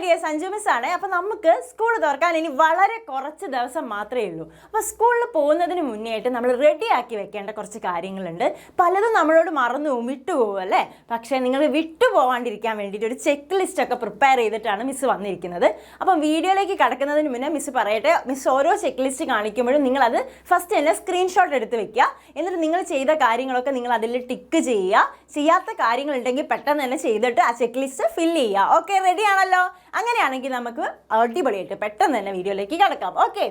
Dear, Sanju miss ആണ്. അപ്പോൾ നമുക്ക് സ്കൂൾ തുറക്കാൻ ഇനി വളരെ കുറച്ച് ദിവസം മാത്രമേ ഉള്ളൂ. അപ്പോൾ സ്കൂളിൽ പോകുന്നതിന് മുന്നേ ആയിട്ട് നമ്മൾ റെഡിയാക്കി വെക്കേണ്ട കുറച്ച് കാര്യങ്ങളുണ്ട്. പലതും നമ്മളോട് മറന്നു പോകും, വിട്ടുപോകും അല്ലേ. പക്ഷേ നിങ്ങൾ വിട്ടുപോകാണ്ടിരിക്കാൻ വേണ്ടിയിട്ട് ഒരു ചെക്ക് ലിസ്റ്റൊക്കെ പ്രിപ്പയർ ചെയ്തിട്ടാണ് മിസ് വന്നിരിക്കുന്നത്. അപ്പം വീഡിയോയിലേക്ക് കടക്കുന്നതിന് മുന്നേ മിസ് പറയട്ടെ, മിസ് ഓരോ ചെക്ക് ലിസ്റ്റ് കാണിക്കുമ്പോഴും നിങ്ങളത് ഫസ്റ്റ് തന്നെ സ്ക്രീൻഷോട്ട് എടുത്ത് വെക്കുക. എന്നിട്ട് നിങ്ങൾ ചെയ്ത കാര്യങ്ങളൊക്കെ നിങ്ങൾ അതിൽ ടിക്ക് ചെയ്യുക. ചെയ്യാത്ത കാര്യങ്ങളുണ്ടെങ്കിൽ പെട്ടെന്ന് തന്നെ ചെയ്തിട്ട് ആ ചെക്ക് ലിസ്റ്റ് ഫില്ല് ചെയ്യുക. ഓക്കെ, റെഡി ആണല്ലോ? അങ്ങനെയാണെങ്കിൽ നമുക്ക് അടിപൊളിയായിട്ട് പെട്ടെന്ന് തന്നെ വീഡിയോയിലേക്ക് കടക്കാം. ഓക്കെ,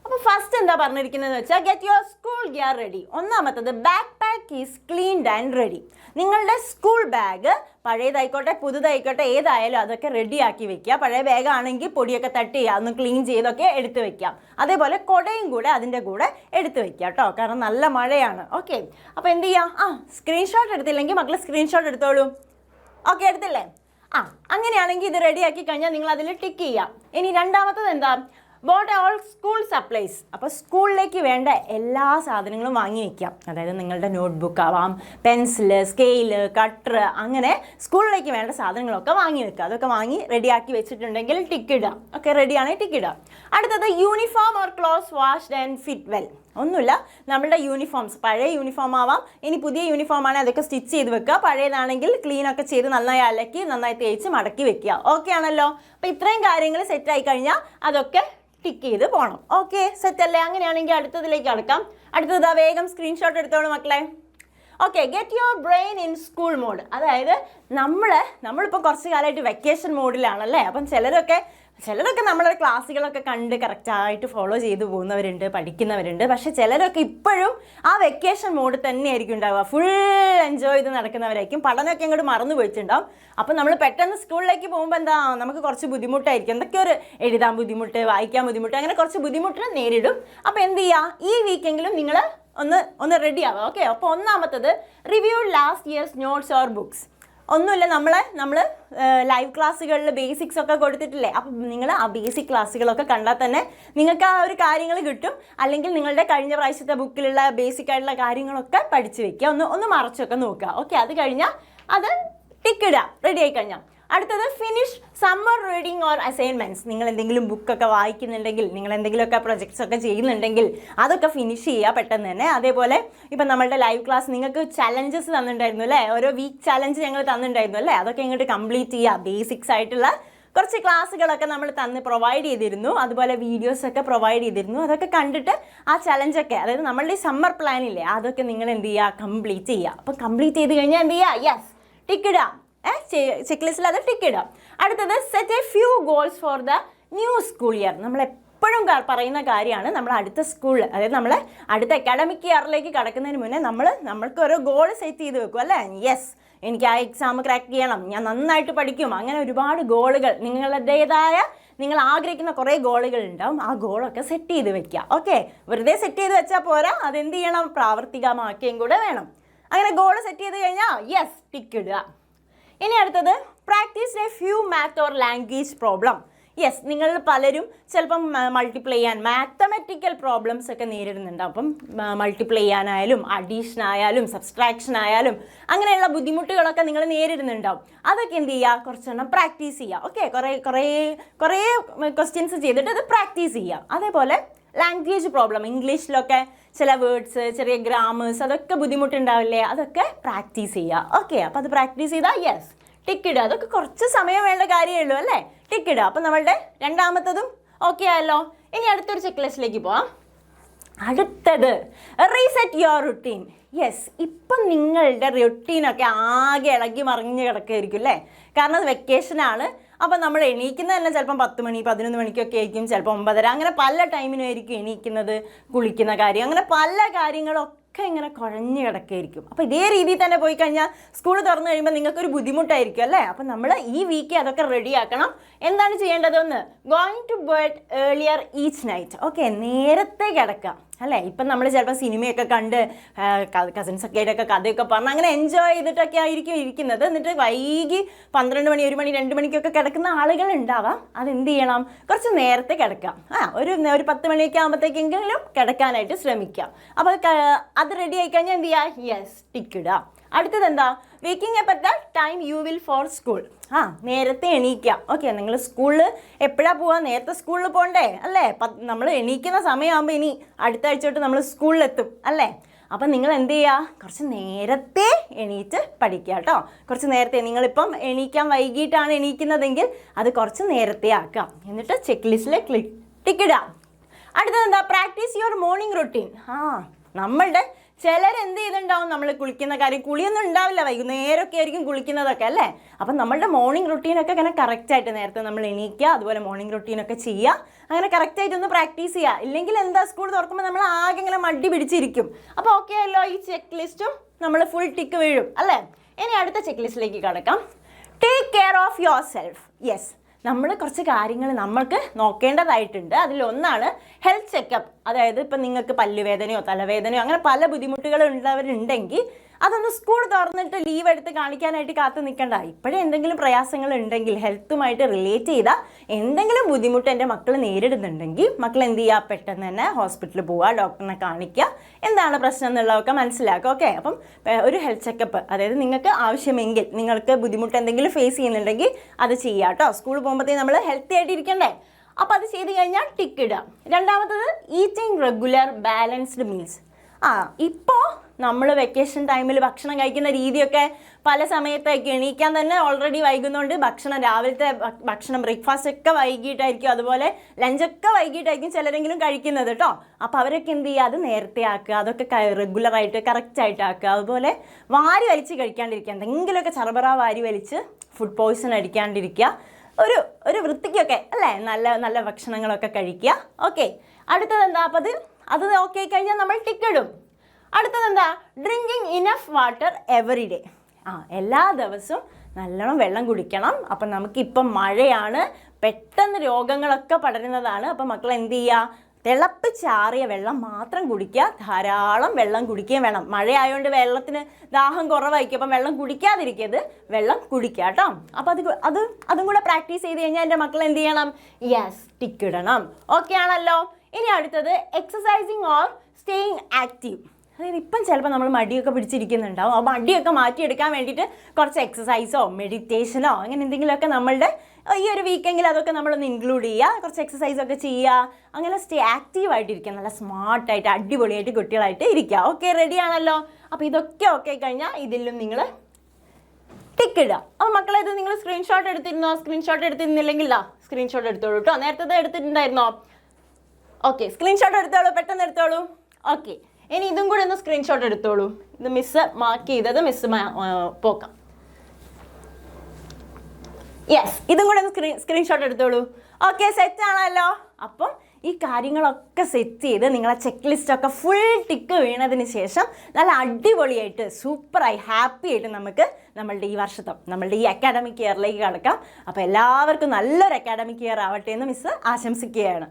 അപ്പോൾ ഫസ്റ്റ് എന്താ പറഞ്ഞിരിക്കുന്നതെന്ന് വെച്ചാൽ get your school gear ready. ഒന്നാമത്തത് backpack is cleaned and ready. നിങ്ങളുടെ സ്കൂൾ ബാഗ് പഴയതായിക്കോട്ടെ പുതുതായിക്കോട്ടെ ഏതായാലും അതൊക്കെ റെഡിയാക്കി വെക്കുക. പഴയ ബാഗാണെങ്കിൽ പൊടിയൊക്കെ തട്ടി ഒന്ന് ക്ലീൻ ചെയ്തൊക്കെ എടുത്ത് വെക്കാം. അതേപോലെ കുടയും കൂടെ അതിൻ്റെ കൂടെ എടുത്ത് വെക്കുക കേട്ടോ, കാരണം നല്ല മഴയാണ്. ഓക്കെ, അപ്പോൾ എന്ത് ചെയ്യാം? സ്ക്രീൻഷോട്ട് എടുത്തില്ലെങ്കിൽ മക്കൾ സ്ക്രീൻഷോട്ട് എടുത്തോളൂ. ഓക്കെ, എടുത്തില്ലേ? അങ്ങനെയാണെങ്കിൽ ഇത് റെഡിയാക്കി കഴിഞ്ഞാൽ നിങ്ങൾ അതിൽ ടിക്ക് ചെയ്യാം. ഇനി രണ്ടാമത്തത് എന്താ? Boat all school supplies. അപ്പോൾ സ്കൂളിലേക്ക് വേണ്ട എല്ലാ സാധനങ്ങളും വാങ്ങി വയ്ക്കാം. അതായത് നിങ്ങളുടെ നോട്ട്ബുക്ക് ആവാം, പെൻസില്, സ്കെയില്, കട്ടർ, അങ്ങനെ സ്കൂളിലേക്ക് വേണ്ട സാധനങ്ങളൊക്കെ വാങ്ങി വെക്കുക. അതൊക്കെ വാങ്ങി റെഡിയാക്കി വെച്ചിട്ടുണ്ടെങ്കിൽ ടിക്ക് ഇടാം. ഓക്കെ, റെഡിയാണെങ്കിൽ ടിക്ക് ഇടാം. അടുത്തത് uniform or clothes washed and fit well. ഒന്നുമില്ല, നമ്മളുടെ യൂണിഫോംസ് പഴയ യൂണിഫോം ആവാം, ഇനി പുതിയ യൂണിഫോം ആണെങ്കിൽ അതൊക്കെ സ്റ്റിച്ച് ചെയ്ത് വെക്കുക. പഴയതാണെങ്കിൽ ക്ലീനൊക്കെ ചെയ്ത് നന്നായി അലക്കി നന്നായി തേച്ച് മടക്കി വെക്കുക. ഓക്കെ ആണല്ലോ? അപ്പോൾ ഇത്രയും കാര്യങ്ങൾ സെറ്റായി കഴിഞ്ഞാൽ അതൊക്കെ ടിക്ക് ചെയ്ത് പോകണം. ഓക്കെ, സെറ്റല്ലേ? അങ്ങനെയാണെങ്കിൽ അടുത്തതിലേക്ക് കടക്കാം. അടുത്തത് വേഗം സ്ക്രീൻഷോട്ട് എടുത്തോളൂ മക്കളെ. Okay, get your brain in school mode. അതായത് നമ്മളിപ്പോൾ കുറച്ച് കാലമായിട്ട് വെക്കേഷൻ മോഡിലാണല്ലേ. അപ്പം ചിലരൊക്കെ നമ്മളുടെ ക്ലാസ്സുകളൊക്കെ കണ്ട് കറക്റ്റായിട്ട് ഫോളോ ചെയ്ത് പോകുന്നവരുണ്ട്, പഠിക്കുന്നവരുണ്ട്. പക്ഷേ ചിലരൊക്കെ ഇപ്പോഴും ആ വെക്കേഷൻ മോഡ് തന്നെയായിരിക്കും ഉണ്ടാവുക. ഫുൾ എൻജോയ് ചെയ്ത് നടക്കുന്നവരായിരിക്കും. പഠനമൊക്കെ അങ്ങോട്ട് മറന്നു പോയിട്ടുണ്ടാവും. അപ്പം നമ്മൾ പെട്ടെന്ന് സ്കൂളിലേക്ക് പോകുമ്പോൾ എന്താ, നമുക്ക് കുറച്ച് ബുദ്ധിമുട്ടായിരിക്കും. എന്തൊക്കെ ഒരു എഴുതാൻ ബുദ്ധിമുട്ട്, വായിക്കാൻ ബുദ്ധിമുട്ട്, അങ്ങനെ കുറച്ച് ബുദ്ധിമുട്ട് നേരിടും. അപ്പോൾ എന്ത് ചെയ്യുക, ഈ വീക്കെങ്കിലും നിങ്ങൾ ഒന്ന് റെഡി ആവുക. ഓക്കെ, അപ്പോൾ ഒന്നാമത്തത് review last years notes or books. ഒന്നുമില്ല, നമ്മൾ ലൈവ് ക്ലാസ്സുകളിൽ ബേസിക്സ് ഒക്കെ കൊടുത്തിട്ടില്ലേ. അപ്പം നിങ്ങൾ ആ ബേസിക് ക്ലാസ്സുകളൊക്കെ കണ്ടാൽ തന്നെ നിങ്ങൾക്ക് ആ ഒരു കാര്യങ്ങൾ കിട്ടും. അല്ലെങ്കിൽ നിങ്ങളുടെ കഴിഞ്ഞ പ്രാവശ്യത്തെ ബുക്കിലുള്ള ബേസിക് ആയിട്ടുള്ള കാര്യങ്ങളൊക്കെ പഠിച്ചു വെക്കുക. ഒന്ന് മറച്ചൊക്കെ നോക്കുക. ഓക്കെ, അത് കഴിഞ്ഞാൽ അത് ടിക്കിടുക. റെഡി ആയി കഴിഞ്ഞാൽ അടുത്തത് finish summer reading or assignments. നിങ്ങൾ എന്തെങ്കിലും ബുക്കൊക്കെ വായിക്കുന്നുണ്ടെങ്കിൽ, നിങ്ങൾ എന്തെങ്കിലുമൊക്കെ പ്രൊജക്ട്സ് ഒക്കെ ചെയ്യുന്നുണ്ടെങ്കിൽ അതൊക്കെ ഫിനിഷ് ചെയ്യുക പെട്ടെന്ന് തന്നെ. അതേപോലെ ഇപ്പം നമ്മളുടെ ലൈവ് ക്ലാസ് നിങ്ങൾക്ക് ചലഞ്ചസ് തന്നിട്ടുണ്ടായിരുന്നു അല്ലേ, ഓരോ വീക്ക് ചലഞ്ച് ഞങ്ങൾ തന്നിട്ടുണ്ടായിരുന്നു അല്ലേ. അതൊക്കെ ഇങ്ങോട്ട് കംപ്ലീറ്റ് ചെയ്യുക. ബേസിക്സ് ആയിട്ടുള്ള കുറച്ച് ക്ലാസ്സുകളൊക്കെ നമ്മൾ പ്രൊവൈഡ് ചെയ്തിരുന്നു. അതുപോലെ വീഡിയോസൊക്കെ പ്രൊവൈഡ് ചെയ്തിരുന്നു. അതൊക്കെ കണ്ടിട്ട് ആ ചലഞ്ചൊക്കെ, അതായത് നമ്മളുടെ ഈ സമ്മർ പ്ലാനില്ലേ, അതൊക്കെ നിങ്ങൾ എന്ത് ചെയ്യുക, കംപ്ലീറ്റ് ചെയ്യുക. അപ്പം കംപ്ലീറ്റ് ചെയ്ത് കഴിഞ്ഞാൽ എന്ത് ചെയ്യുക, യെസ് ടിക്കിടാം. ചെക്ക് ലിസ്റ്റിൽ അത് ടിക്ക് ഇടാം. അടുത്തത് set A few goals for the new school year. നമ്മളെപ്പോഴും പറയുന്ന കാര്യമാണ്, നമ്മൾ അടുത്ത സ്കൂളിൽ, അതായത് നമ്മൾ അടുത്ത അക്കാഡമിക് ഇയറിലേക്ക് കടക്കുന്നതിന് മുന്നേ നമ്മൾക്ക് ഓരോ ഗോൾ സെറ്റ് ചെയ്ത് വെക്കും അല്ലേ. യെസ്, എനിക്ക് ആ എക്സാം ക്രാക്ക് ചെയ്യണം, ഞാൻ നന്നായിട്ട് പഠിക്കും, അങ്ങനെ ഒരുപാട് ഗോളുകൾ, നിങ്ങളുടേതായ നിങ്ങൾ ആഗ്രഹിക്കുന്ന കുറേ ഗോളുകൾ ഉണ്ടാവും. ആ ഗോളൊക്കെ സെറ്റ് ചെയ്ത് വെക്കുക. ഓക്കെ, വെറുതെ സെറ്റ് ചെയ്ത് വെച്ചാൽ പോരാ, അതെന്ത് ചെയ്യണം, പ്രാവർത്തികമാക്കുകയും കൂടെ വേണം. അങ്ങനെ ഗോൾ സെറ്റ് ചെയ്ത് കഴിഞ്ഞാൽ യെസ് ടിക്ക് ഇടുക. ഇനി അടുത്തത് practice A few math or language problem. Yes, നിങ്ങൾ പലരും ചിലപ്പം മൾട്ടിപ്ലൈ ചെയ്യാൻ മാത്തമെറ്റിക്കൽ പ്രോബ്ലംസ് ഒക്കെ നേരിടുന്നുണ്ടാവും. അപ്പം മൾട്ടിപ്ലൈ ചെയ്യാനായാലും അഡീഷൻ ആയാലും സബ്സ്ട്രാക്ഷൻ ആയാലും അങ്ങനെയുള്ള ബുദ്ധിമുട്ടുകളൊക്കെ നിങ്ങൾ നേരിടുന്നുണ്ടാവും. അതൊക്കെ എന്ത് ചെയ്യുക, കുറച്ചെണ്ണം പ്രാക്ടീസ് ചെയ്യുക. ഓക്കെ, കുറേ ക്വസ്റ്റ്യൻസ് ചെയ്തിട്ട് അത് പ്രാക്ടീസ് ചെയ്യുക. അതേപോലെ ലാംഗ്വേജ് പ്രോബ്ലം, ഇംഗ്ലീഷിലൊക്കെ ചില വേർഡ്സ്, ചെറിയ ഗ്രാമേഴ്സ്, അതൊക്കെ ബുദ്ധിമുട്ടുണ്ടാവില്ലേ, അതൊക്കെ പ്രാക്ടീസ് ചെയ്യുക. ഓക്കെ, അപ്പോൾ അത് പ്രാക്ടീസ് ചെയ്താൽ യെസ് ടിക്ക് ഇടുക. അതൊക്കെ കുറച്ച് സമയം വേണ്ട കാര്യമേ ഉള്ളൂ അല്ലേ, ടിക്ക് ഇടുക. അപ്പം നമ്മളുടെ രണ്ടാമത്തതും ഓക്കെ ആയല്ലോ. ഇനി അടുത്തൊരു ചെക്ക് ലിസ്റ്റിലേക്ക് പോവാം. അടുത്തത് റീസെറ്റ് യുവർ റുട്ടീൻ. യെസ്, ഇപ്പം നിങ്ങളുടെ റുട്ടീനൊക്കെ ആകെ ഇളകി മറിഞ്ഞ് കിടക്കുകയായിരിക്കും അല്ലേ. കാരണം അത് വെക്കേഷനാണ്. അപ്പം നമ്മൾ എണീക്കുന്നത് തന്നെ ചിലപ്പം 10 മണി 11 മണിക്കൊക്കെ ആയിരിക്കും, ചിലപ്പോൾ 9:30, അങ്ങനെ പല ടൈമിനും ആയിരിക്കും എണീക്കുന്നത്. കുളിക്കുന്ന കാര്യം, അങ്ങനെ പല കാര്യങ്ങളൊക്കെ ഇങ്ങനെ കുഴഞ്ഞു കിടക്കുകയായിരിക്കും. അപ്പോൾ ഇതേ രീതിയിൽ തന്നെ പോയി കഴിഞ്ഞാൽ സ്കൂൾ തുറന്നു കഴിയുമ്പോൾ നിങ്ങൾക്കൊരു ബുദ്ധിമുട്ടായിരിക്കും അല്ലേ. അപ്പം നമ്മൾ ഈ വീക്ക് അതൊക്കെ റെഡിയാക്കണം. എന്താണ് ചെയ്യേണ്ടതെന്ന്, going to bed earlier each night. Okay, നേരത്തെ കിടക്കാം അല്ലേ. ഇപ്പം നമ്മൾ ചിലപ്പോൾ സിനിമയൊക്കെ കണ്ട് കസിൻസൊക്കെ ആയിട്ടൊക്കെ കഥയൊക്കെ പറഞ്ഞ് അങ്ങനെ എൻജോയ് ചെയ്തിട്ടൊക്കെ ആയിരിക്കും ഇരിക്കുന്നത്. എന്നിട്ട് വൈകി 12 മണി 1 മണി 2 മണിക്കൊക്കെ കിടക്കുന്ന ആളുകൾ ഉണ്ടാവാം. അതെന്ത് ചെയ്യണം, കുറച്ച് നേരത്തെ കിടക്കാം. ഒരു 10 മണിയൊക്കെ ആകുമ്പോഴത്തേക്കെങ്കിലും കിടക്കാനായിട്ട് ശ്രമിക്കാം. അപ്പോൾ അത് റെഡി ആയി കഴിഞ്ഞാൽ എന്ത് ചെയ്യുക, യെസ് ടിക്ക് ഇടുക. അടുത്തത് എന്താ, waking up at the time you will four school. നേരത്തെ എണീക്കാം. ഓക്കെ, നിങ്ങൾ സ്കൂളിൽ എപ്പോഴാണ് പോവുക? നേരത്തെ സ്കൂളിൽ പോകണ്ടേ അല്ലേ? നമ്മൾ എണീക്കുന്ന സമയമാകുമ്പോൾ ഇനി അടുത്ത ആഴ്ച തൊട്ട് നമ്മൾ സ്കൂളിലെത്തും അല്ലേ? അപ്പം നിങ്ങൾ എന്ത് ചെയ്യുക? കുറച്ച് നേരത്തെ എണീറ്റ് പഠിക്കുക കേട്ടോ. കുറച്ച് നേരത്തെ, നിങ്ങളിപ്പം എണീക്കാൻ വൈകിട്ടാണ് എണീക്കുന്നതെങ്കിൽ അത് കുറച്ച് നേരത്തെ ആക്കാം. എന്നിട്ട് ചെക്ക് ലിസ്റ്റിൽ ടിക്കിടുക. അടുത്തത് എന്താ? Practice your morning routine. നമ്മളുടെ ചിലരെന്ത് ചെയ്തിട്ടുണ്ടാവും? നമ്മൾ കുളിക്കുന്ന കാര്യം, കുളിയൊന്നും ഉണ്ടാവില്ല, വൈകുന്നേരമൊക്കെ ആയിരിക്കും കുളിക്കുന്നതൊക്കെ അല്ലേ? അപ്പം നമ്മളുടെ മോർണിംഗ് റൊട്ടീനൊക്കെ അങ്ങനെ കറക്റ്റായിട്ട് നേരത്തെ നമ്മൾ എണീക്കുക, അതുപോലെ മോർണിംഗ് റൊട്ടീനൊക്കെ ചെയ്യുക, അങ്ങനെ കറക്റ്റായിട്ടൊന്ന് പ്രാക്ടീസ് ചെയ്യുക. ഇല്ലെങ്കിൽ എന്താ, സ്കൂൾ തുറക്കുമ്പോൾ നമ്മൾ ആകെ ഇങ്ങനെ മടി പിടിച്ചിരിക്കും. അപ്പോൾ ഓക്കെ അല്ലോ, ഈ ചെക്ക് ലിസ്റ്റും നമ്മൾ ഫുൾ ടിക്ക് വീഴും അല്ലേ? ഇനി അടുത്ത ചെക്ക് ലിസ്റ്റിലേക്ക് കടക്കാം. Take care of your self. Yes, നമ്മൾ കുറച്ച് കാര്യങ്ങൾ നമ്മൾക്ക് നോക്കേണ്ടതായിട്ടുണ്ട്. അതിലൊന്നാണ് ഹെൽത്ത് ചെക്കപ്പ്. അതായത് ഇപ്പം നിങ്ങൾക്ക് പല്ലുവേദനയോ തലവേദനയോ അങ്ങനെ പല ബുദ്ധിമുട്ടുകളും ഉള്ളവരുണ്ടെങ്കിൽ അതൊന്ന് സ്കൂൾ തുറന്നിട്ട് ലീവ് എടുത്ത് കാണിക്കാനായിട്ട് കാത്തു നിൽക്കണ്ട. ഇപ്പോഴേ എന്തെങ്കിലും പ്രയാസങ്ങൾ ഉണ്ടെങ്കിൽ, ഹെൽത്തുമായിട്ട് റിലേറ്റ് ചെയ്ത എന്തെങ്കിലും ബുദ്ധിമുട്ട് എൻ്റെ മക്കൾ നേരിടുന്നുണ്ടെങ്കിൽ മക്കൾ എന്ത് ചെയ്യുക? പെട്ടെന്ന് തന്നെ ഹോസ്പിറ്റലിൽ പോവുക, ഡോക്ടറിനെ കാണിക്കുക, എന്താണ് പ്രശ്നം എന്നുള്ളതൊക്കെ മനസ്സിലാക്കുക. ഓക്കെ, അപ്പം ഒരു ഹെൽത്ത് ചെക്കപ്പ്, അതായത് നിങ്ങൾക്ക് ആവശ്യമെങ്കിൽ, നിങ്ങൾക്ക് ബുദ്ധിമുട്ട് എന്തെങ്കിലും ഫേസ് ചെയ്യുന്നുണ്ടെങ്കിൽ അത് ചെയ്യുക കേട്ടോ. സ്കൂളിൽ പോകുമ്പോഴത്തേക്കും നമ്മൾ ഹെൽത്തി ആയിട്ട് ഇരിക്കണ്ടേ? അപ്പോൾ അത് ചെയ്ത് കഴിഞ്ഞാൽ ടിക്ക് ഇടുക. രണ്ടാമത്തത് ഈറ്റിംഗ് റെഗുലർ ബാലൻസ്ഡ് മീൽസ്. ഇപ്പോൾ നമ്മൾ വെക്കേഷൻ ടൈമിൽ ഭക്ഷണം കഴിക്കുന്ന രീതിയൊക്കെ പല സമയത്തേക്ക് എണീക്കാൻ തന്നെ ഓൾറെഡി വൈകുന്നുണ്ട്. രാവിലത്തെ ഭക്ഷണം ബ്രേക്ക്ഫാസ്റ്റ് ഒക്കെ വൈകിട്ടായിരിക്കും, അതുപോലെ ലഞ്ചൊക്കെ വൈകിട്ടായിരിക്കും ചിലരെങ്കിലും കഴിക്കുന്നത് കേട്ടോ. അപ്പോൾ അവരൊക്കെ എന്ത് ചെയ്യുക? അത് നേരത്തെ ആക്കുക, അതൊക്കെ റെഗുലറായിട്ട് കറക്റ്റായിട്ട് ആക്കുക. അതുപോലെ വാരി വലിച്ച് കഴിക്കാണ്ടിരിക്കുക, എന്തെങ്കിലുമൊക്കെ ചറബറ വാരി വലിച്ച് ഫുഡ് പോയ്സൺ അടിക്കാണ്ടിരിക്കുക. ഒരു വൃത്തിക്കൊക്കെ അല്ലേ, നല്ല നല്ല ഭക്ഷണങ്ങളൊക്കെ കഴിക്കുക. ഓക്കെ, അടുത്തത് എന്താ? അപ്പോൾ അത് ഓക്കെ കഴിഞ്ഞാൽ നമ്മൾ ടിക്കിടും. അടുത്തത് എന്താ? Drinking enough water every day. എല്ലാ ദിവസവും നല്ലോണം വെള്ളം കുടിക്കണം. അപ്പം നമുക്കിപ്പം മഴയാണ്, പെട്ടെന്ന് രോഗങ്ങളൊക്കെ പടരുന്നതാണ്. അപ്പം മക്കൾ എന്ത് ചെയ്യുക? തിളപ്പിച്ചാറിയ വെള്ളം മാത്രം കുടിക്കുക, ധാരാളം വെള്ളം കുടിക്കുകയും വേണം. മഴയായതുകൊണ്ട് വെള്ളത്തിന് ദാഹം കുറവായിരിക്കും, അപ്പം വെള്ളം കുടിക്കാതിരിക്കരുത്, വെള്ളം കുടിക്കുക കേട്ടോ. അപ്പം അതും കൂടെ പ്രാക്ടീസ് ചെയ്ത് കഴിഞ്ഞാൽ എൻ്റെ മക്കൾ എന്ത് ചെയ്യണം? യെസ്, ടിക്കിടണം. ഓക്കെ ആണല്ലോ. ഇനി അടുത്തത് എക്സസൈസിങ് ഓർ സ്റ്റേയിങ് ആക്റ്റീവ്. അതായത് ഇപ്പം ചിലപ്പോൾ നമ്മൾ മടിയൊക്കെ പിടിച്ചിരിക്കുന്നുണ്ടാവും. ആ മടിയൊക്കെ മാറ്റിയെടുക്കാൻ വേണ്ടിയിട്ട് കുറച്ച് എക്സസൈസോ മെഡിറ്റേഷനോ അങ്ങനെ എന്തെങ്കിലുമൊക്കെ നമ്മളുടെ ഈ ഒരു വീക്കെങ്കിൽ അതൊക്കെ നമ്മളൊന്ന് ഇൻക്ലൂഡ് ചെയ്യുക, കുറച്ച് എക്സസൈസൊക്കെ ചെയ്യുക, അങ്ങനെ സ്റ്റേ ആക്റ്റീവായിട്ടിരിക്കുക, നല്ല സ്മാർട്ടായിട്ട് അടിപൊളിയായിട്ട് കുട്ടികളായിട്ട് ഇരിക്കുക. ഓക്കെ, റെഡി ആണല്ലോ. അപ്പോൾ ഇതൊക്കെ ഓക്കെ കഴിഞ്ഞാൽ ഇതിലും നിങ്ങൾ ടിക്കിടുക. അപ്പോൾ മക്കളെ, ഇത് നിങ്ങൾ സ്ക്രീൻഷോട്ട് എടുത്തിരുന്നോ? സ്ക്രീൻഷോട്ട് എടുത്തിരുന്നില്ലെങ്കിൽ സ്ക്രീൻഷോട്ട് എടുത്തോളൂ കേട്ടോ. നേരത്തെ എടുത്തിട്ടുണ്ടായിരുന്നോ? ഓക്കെ, സ്ക്രീൻഷോട്ട് എടുത്തോളൂ, പെട്ടെന്ന് എടുത്തോളൂ. ഓക്കെ, ഇനി ഇതും കൂടെ ഒന്ന് സ്ക്രീൻഷോട്ട് എടുത്തോളൂ. ഇത് മിസ്സ് മാർക്ക് ചെയ്തത് മിസ്സ് പോക്കാം. യെസ്, ഇതും കൂടെ ഒന്ന് സ്ക്രീൻഷോട്ട് എടുത്തോളൂ. ഓക്കെ, സെറ്റ് ആണല്ലോ. അപ്പം ഈ കാര്യങ്ങളൊക്കെ സെറ്റ് ചെയ്ത് നിങ്ങളെ ചെക്ക് ലിസ്റ്റൊക്കെ ഫുൾ ടിക്ക് വീണതിന് ശേഷം നല്ല അടിപൊളിയായിട്ട് സൂപ്പറായി ഹാപ്പി ആയിട്ട് നമുക്ക് നമ്മളുടെ ഈ നമ്മളുടെ ഈ അക്കാഡമിക് ഇയറിലേക്ക് കടക്കാം. അപ്പോൾ എല്ലാവർക്കും നല്ലൊരു അക്കാഡമിക് ഇയർ ആവട്ടെ എന്ന് മിസ്സ് ആശംസിക്കുകയാണ്.